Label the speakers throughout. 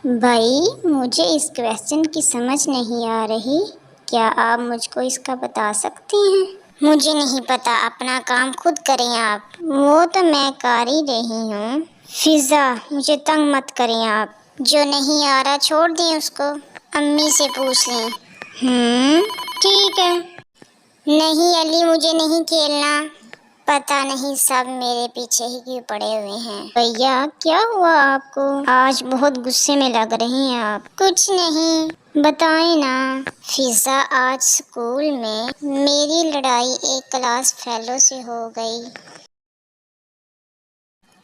Speaker 1: بھائی مجھے اس کویسچن کی سمجھ نہیں آ رہی، کیا آپ مجھ کو اس کا بتا سکتے ہیں؟ مجھے نہیں پتا، اپنا کام خود کریں آپ۔ وہ تو میں کر ہی رہی ہوں۔ فضا مجھے تنگ مت کریں آپ، جو نہیں آ رہا چھوڑ دیں اس کو، امی سے پوچھ لیں۔ ٹھیک ہے۔ نہیں علی مجھے نہیں کھیلنا، پتہ نہیں سب میرے پیچھے ہی کیوں پڑے ہوئے ہیں۔ بھیا کیا ہوا آپ کو؟ آج بہت غصے میں لگ رہی ہیں آپ۔ کچھ نہیں، بتائیں نا۔ فضا آج اسکول میں میری لڑائی ایک کلاس فیلو سے ہو گئی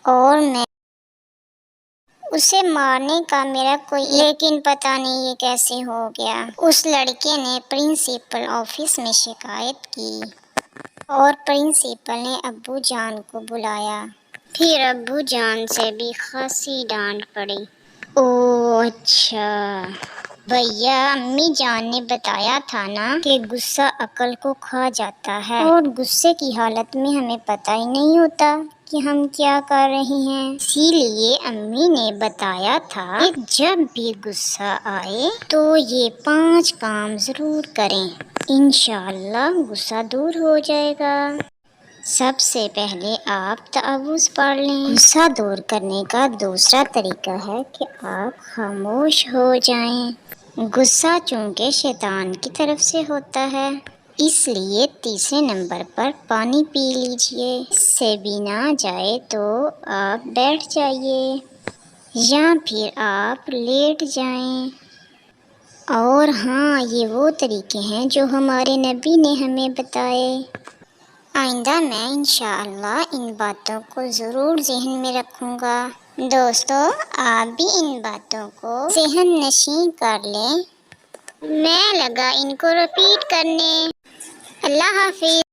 Speaker 1: اور میں اسے مارنے کا میرا کوئی، لیکن پتہ نہیں یہ کیسے ہو گیا۔ اس لڑکے نے پرنسپل آفس میں شکایت کی اور پرنسپل نے ابو جان کو بلایا، پھر ابو جان سے بھی خاصی ڈانٹ پڑی۔ اوہ اچھا۔ بھیا امی جان نے بتایا تھا نا کہ غصہ عقل کو کھا جاتا ہے، اور غصے کی حالت میں ہمیں پتہ ہی نہیں ہوتا کہ ہم کیا کر رہے ہیں۔ اسی لیے امی نے بتایا تھا کہ جب بھی غصہ آئے تو یہ 5 کام ضرور کریں، انشاءاللہ غصہ دور ہو جائے گا۔ سب سے پہلے آپ تعوذ پڑھ لیں۔ غصہ دور کرنے کا دوسرا طریقہ ہے کہ آپ خاموش ہو جائیں۔ غصہ چونکہ شیطان کی طرف سے ہوتا ہے، اس لیے تیسرے نمبر پر پانی پی لیجئے۔ اس سے بھی نہ جائے تو آپ بیٹھ جائیے یا پھر آپ لیٹ جائیں۔ اور ہاں، یہ وہ طریقے ہیں جو ہمارے نبی نے ہمیں بتائے۔ آئندہ میں انشاءاللہ ان باتوں کو ضرور ذہن میں رکھوں گا۔ دوستو آپ بھی ان باتوں کو ذہن نشین کر لیں۔ میں لگا ان کو ریپیٹ کرنے۔ اللہ حافظ۔